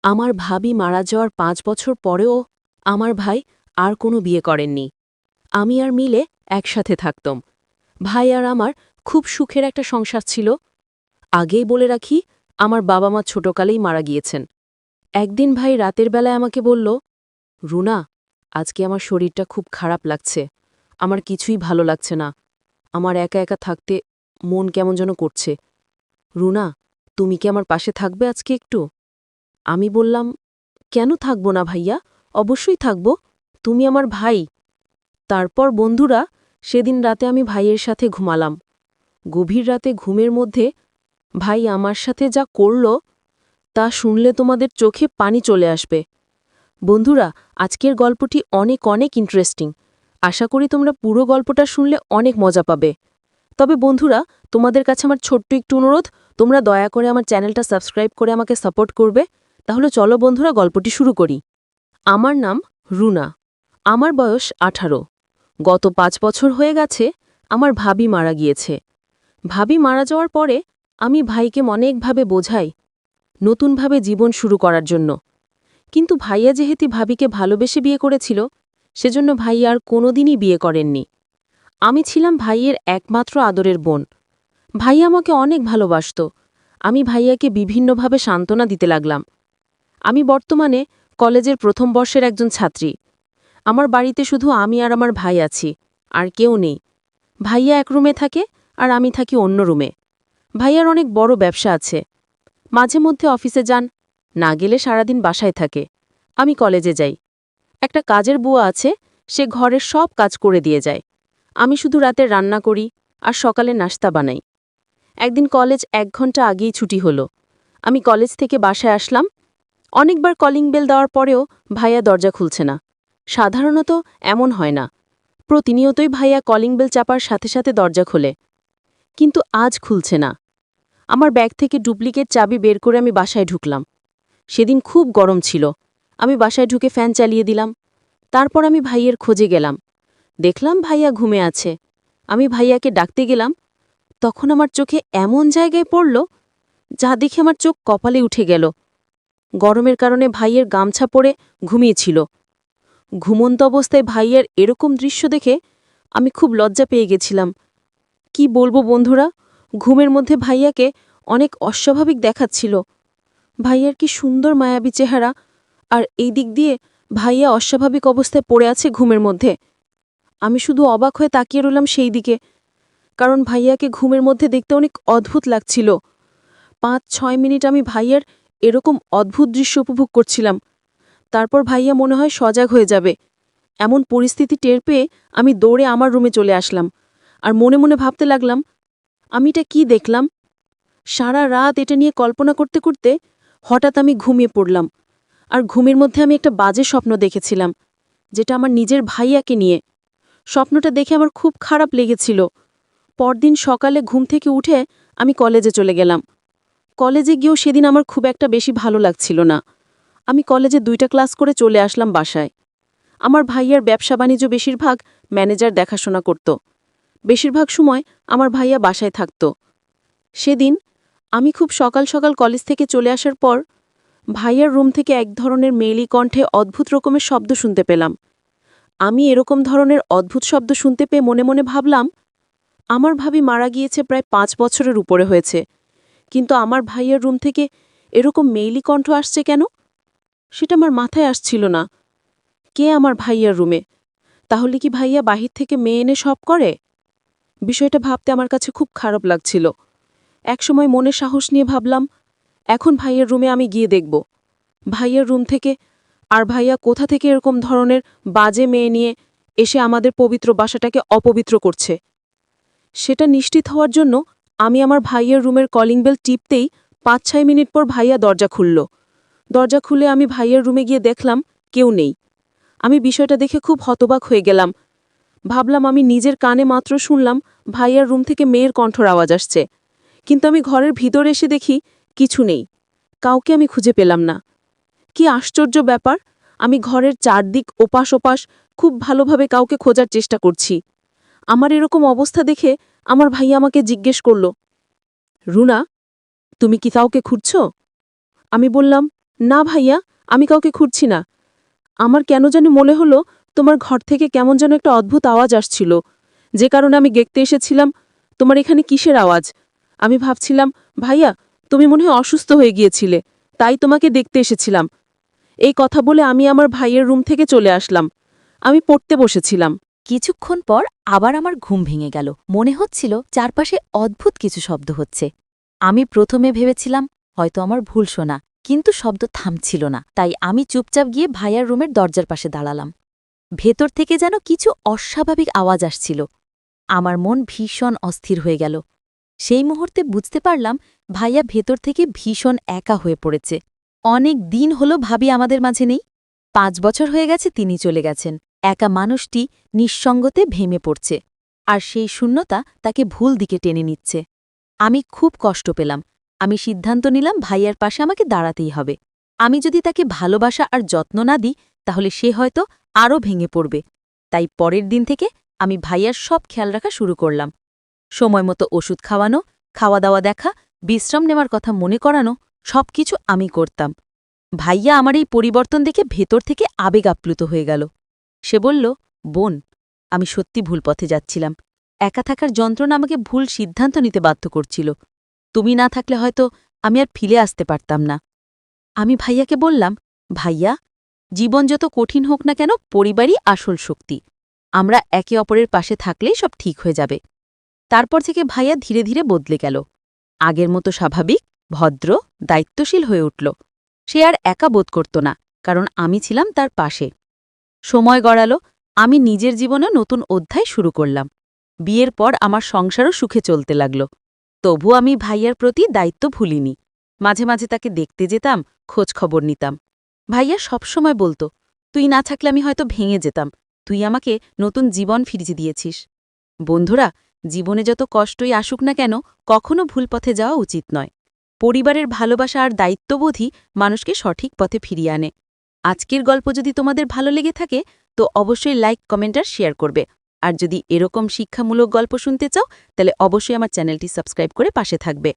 আমার ভাবি মারা যাওয়ার ৫ বছর পরেও আমার ভাই আর কোনো বিয়ে করেননি। আমি আর মিলে একসাথে থাকতাম। ভাই আর আমার খুব সুখের একটা সংসার ছিল। আগেই বলে রাখি, আমার বাবা-মা ছোটকালেই মারা গিয়েছেন। একদিন ভাই রাতের বেলায় আমাকে বলল, "রুনা, আজকে আমার শরীরটা খুব খারাপ লাগছে। আমার কিছুই ভালো লাগছে না। আমার একা একা থাকতে মন কেমন যেন করছে। রুনা, তুমি কি আমার পাশে থাকবে আজকে একটু?" আমি বললাম, কেন থাকব না ভাইয়া? অবশ্যই থাকব। তুমি আমার ভাই। তারপর বন্ধুরা, সেদিন রাতে আমি ভাইয়ের সাথে ঘুমালাম। গভীর রাতে ঘুমের মধ্যে ভাই আমার সাথে যা করল, তা শুনলে তোমাদের চোখে পানি চলে আসবে। বন্ধুরা, আজকের গল্পটি অনেক অনেক ইন্টারেস্টিং। আশা করি তোমরা পুরো গল্পটা শুনলে অনেক মজা পাবে। তবে বন্ধুরা, তোমাদের কাছে আমার ছোট্ট একটু অনুরোধ, তোমরা দয়া করে আমার চ্যানেলটা সাবস্ক্রাইব করে আমাকে সাপোর্ট করবে। তাহলে চলো বন্ধুরা, গল্পটি শুরু করি। আমার নাম রুনা। আমার বয়স ১৮। গত ৫ বছর হয়ে গেছে আমার ভাবি মারা গিয়েছে। ভাবি মারা যাওয়ার পরে আমি ভাইকে অনেকভাবে বোঝাই নতুনভাবে জীবন শুরু করার জন্য। কিন্তু ভাইয়া যেহেতু ভাবিকে ভালোবেসে বিয়ে করেছিল, সেজন্য ভাই আর কোনোদিনই বিয়ে করেননি। আমি ছিলাম ভাইয়ের একমাত্র আদরের বোন। ভাই আমাকে অনেক ভালোবাসত। আমি ভাইয়াকে বিভিন্নভাবে সান্ত্বনা দিতে লাগলাম। আমি বর্তমানে কলেজের প্রথম বর্ষের একজন ছাত্রী। আমার বাড়িতে শুধু আমি আর আমার ভাই আছি, আর কেউ নেই। ভাইয়া এক রুমে থাকে আর আমি থাকি অন্য রুমে। ভাইয়ার অনেক বড় ব্যবসা আছে। মাঝে মধ্যে অফিসে যান, না গেলে সারাদিন বাসায় থাকে। আমি কলেজে যাই। একটা কাজের বুয়া আছে, সে ঘরের সব কাজ করে দিয়ে যায়। আমি শুধু রাতে রান্না করি আর সকালে নাস্তা বানাই। একদিন কলেজ ১ ঘন্টা আগেই ছুটি হলো। আমি কলেজ থেকে বাসায় আসলাম। অনেকবার কলিং বেল দেওয়ার পরেও ভাইয়া দরজা খুলছে না। সাধারণত এমন হয় না। প্রতিনিয়তই ভাইয়া কলিং বেল চাপার সাথে সাথে দরজা খোলে। কিন্তু আজ খুলছে না। আমার ব্যাগ থেকে ডুপ্লিকেট চাবি বের করে আমি বাসায় ঢুকলাম। সেদিন খুব গরম ছিল। আমি বাসায় ঢুকে ফ্যান চালিয়ে দিলাম। তারপর আমি ভাইয়ের খোঁজে গেলাম। দেখলাম ভাইয়া ঘুমে আছে। আমি ভাইয়াকে ডাকতে গেলাম। তখন আমার চোখে এমন জায়গায় পড়ল, যা দেখে আমার চোখ কপালে উঠে গেল। গরমের কারণে ভাইয়ের গামছা পরে ঘুমিয়েছিল। ঘুমন্ত অবস্থায় ভাইয়ের এরকম দৃশ্য দেখে আমি খুব লজ্জা পেয়ে গেছিলাম। কি বলবো বন্ধুরা, ঘুমের মধ্যে ভাইয়াকে অনেক অস্বাভাবিক দেখাচ্ছিল। ভাইয়ার কি সুন্দর মায়াবী চেহারা, আর এই দিক দিয়ে ভাইয়া অস্বাভাবিক অবস্থায় পড়ে আছে ঘুমের মধ্যে। আমি শুধু অবাক হয়ে তাকিয়ে রইলাম সেই দিকে, কারণ ভাইয়াকে ঘুমের মধ্যে দেখতে অনেক অদ্ভুত লাগছিল। ৫-৬ মিনিট আমি ভাইয়ার এরকম অদ্ভুত দৃশ্য উপভোগ করছিলাম। তারপর ভাইয়া মনে হয় সজাগ হয়ে যাবে, এমন পরিস্থিতি টের পেয়ে আমি দৌড়ে আমার রুমে চলে আসলাম। আর মনে মনে ভাবতে লাগলাম, আমি এটা কি দেখলাম? সারা রাত এটা নিয়ে কল্পনা করতে করতে হঠাৎ আমি ঘুমিয়ে পড়লাম। আর ঘুমের মধ্যে আমি একটা বাজে স্বপ্ন দেখেছিলাম, যেটা আমার নিজের ভাইয়াকে নিয়ে। স্বপ্নটা দেখে আমার খুব খারাপ লেগেছিল। পরদিন সকালে ঘুম থেকে উঠে আমি কলেজে চলে গেলাম। কলেজে গিয়েও সেদিন আমার খুব একটা বেশি ভালো লাগছিল না। আমি কলেজে ২টা ক্লাস করে চলে আসলাম বাসায়। আমার ভাইয়ার ব্যবসা বাণিজ্য বেশিরভাগ ম্যানেজার দেখাশোনা করত। বেশিরভাগ সময় আমার ভাইয়া বাসায় থাকত। সেদিন আমি খুব সকাল সকাল কলেজ থেকে চলে আসার পর ভাইয়ার রুম থেকে এক ধরনের মেয়েলি কণ্ঠে অদ্ভুত রকমের শব্দ শুনতে পেলাম। আমি এরকম ধরনের অদ্ভুত শব্দ শুনতে পেয়ে মনে মনে ভাবলাম, আমার ভাবি মারা গিয়েছে প্রায় ৫ বছরের উপরে হয়েছে, কিন্তু আমার ভাইয়ার রুম থেকে এরকম মেইলি কণ্ঠ আসছে কেন? সেটা আমার মাথায় আসছিল না। কে আমার ভাইয়ার রুমে? তাহলে কি ভাইয়া বাহির থেকে মেয়ে এনে সব করে? বিষয়টা ভাবতে আমার কাছে খুব খারাপ লাগছিল। একসময় মনে সাহস নিয়ে ভাবলাম, এখন ভাইয়ার রুমে আমি গিয়ে দেখব ভাইয়ার রুম থেকে, আর ভাইয়া কোথা থেকে এরকম ধরনের বাজে মেয়ে নিয়ে এসে আমাদের পবিত্র বাসাটাকে অপবিত্র করছে। সেটা নিশ্চিত হওয়ার জন্য আমি আমার ভাইয়ের রুমের কলিং বেল টিপতেই ৫-৬ মিনিট পর ভাইয়া দরজা খুলল। দরজা খুলে আমি ভাইয়ের রুমে গিয়ে দেখলাম কেউ নেই। আমি বিষয়টা দেখে খুব হতবাক হয়ে গেলাম। ভাবলাম আমি নিজের কানে মাত্র শুনলাম ভাইয়ার রুম থেকে মেয়ের কণ্ঠর আওয়াজ আসছে, কিন্তু আমি ঘরের ভিতর এসে দেখি কিছু নেই। কাউকে আমি খুঁজে পেলাম না। কি আশ্চর্য ব্যাপার! আমি ঘরের চারদিক ওপাশ ওপাশ খুব ভালোভাবে কাউকে খোঁজার চেষ্টা করছি। আমার এরকম অবস্থা দেখে আমার ভাই আমাকে জিজ্ঞেস করল, রুনা, তুমি কি কাউকে খুঁজছ? আমি বললাম, না ভাইয়া, আমি কাউকে খুঁজছি না। আমার কেন জানি মনে হলো তোমার ঘর থেকে কেমন যেন একটা অদ্ভুত আওয়াজ আসছিল, যে কারণে আমি দেখতে এসেছিলাম। তোমার এখানে কিসের আওয়াজ? আমি ভাবছিলাম, ভাইয়া, তুমি মনে হয় অসুস্থ হয়ে গিয়েছিলে, তাই তোমাকে দেখতে এসেছিলাম। এই কথা বলে আমি আমার ভাইয়ের রুম থেকে চলে আসলাম। আমি পড়তে বসেছিলাম। কিছুক্ষণ পর আবার আমার ঘুম ভেঙে গেল। মনে হচ্ছিল চারপাশে অদ্ভুত কিছু শব্দ হচ্ছে। আমি প্রথমে ভেবেছিলাম হয়তো আমার ভুল শোনা, কিন্তু শব্দ থামছিল না। তাই আমি চুপচাপ গিয়ে ভাইয়ার রুমের দরজার পাশে দাঁড়ালাম। ভেতর থেকে যেন কিছু অস্বাভাবিক আওয়াজ আসছিল। আমার মন ভীষণ অস্থির হয়ে গেল। সেই মুহূর্তে বুঝতে পারলাম ভাইয়া ভেতর থেকে ভীষণ একা হয়ে পড়েছে। অনেক দিন হলো ভাবি আমাদের মাঝে নেই। ৫ বছর হয়ে গেছে তিনি চলে গেছেন। একা মানুষটি নিঃসঙ্গতে ভেঙে পড়ছে, আর সেই শূন্যতা তাকে ভুল দিকে টেনে নিচ্ছে। আমি খুব কষ্ট পেলাম। আমি সিদ্ধান্ত নিলাম ভাইয়ার পাশে আমাকে দাঁড়াতেই হবে। আমি যদি তাকে ভালোবাসা আর যত্ন না দিই, তাহলে সে হয়তো আরও ভেঙে পড়বে। তাই পরের দিন থেকে আমি ভাইয়ার সব খেয়াল রাখা শুরু করলাম। সময়মতো ওষুধ খাওয়ানো, খাওয়া দাওয়া দেখা, বিশ্রাম নেওয়ার কথা মনে করানো, সবকিছু আমি করতাম। ভাইয়া আমার এই পরিবর্তন দেখে ভেতর থেকে আবেগ আপ্লুত হয়ে গেল। সে বলল, বোন, আমি সত্যি ভুল পথে যাচ্ছিলাম। একা থাকার যন্ত্রণা আমাকে ভুল সিদ্ধান্ত নিতে বাধ্য করছিল। তুমি না থাকলে হয়তো আমি আর ফিরে আসতে পারতাম না। আমি ভাইয়াকে বললাম, ভাইয়া, জীবন যত কঠিন হোক না কেন, পরিবারই আসল শক্তি। আমরা একে অপরের পাশে থাকলেই সব ঠিক হয়ে যাবে। তারপর থেকে ভাইয়া ধীরে ধীরে বদলে গেল। আগের মতো স্বাভাবিক, ভদ্র, দায়িত্বশীল হয়ে উঠল। সে আর একা বোধ করত না, কারণ আমি ছিলাম তার পাশে। সময় গড়ালো, আমি নিজের জীবনে নতুন অধ্যায় শুরু করলাম। বিয়ের পর আমার সংসারও সুখে চলতে লাগল। তবু আমি ভাইয়ার প্রতি দায়িত্ব ভুলিনি। মাঝে মাঝে তাকে দেখতে যেতাম, খোঁজ খবর নিতাম। ভাইয়া সবসময় বলতো, তুই না থাকলে আমি হয়তো ভেঙে যেতাম, তুই আমাকে নতুন জীবন ফিরিয়ে দিয়েছিস। বন্ধুরা, জীবনে যত কষ্টই আসুক না কেন, কখনো ভুল পথে যাওয়া উচিত নয়। পরিবারের ভালোবাসা আর দায়িত্ববোধই মানুষকে সঠিক পথে ফিরিয়ে আনে। আজকের গল্প যদি তোমাদের ভালো লেগে থাকে, তো অবশ্যই লাইক, কমেন্ট আর শেয়ার করবে। আর যদি এরকম শিক্ষামূলক গল্প শুনতে চাও, তাহলে অবশ্যই আমার চ্যানেলটি সাবস্ক্রাইব করে পাশে থাকবে।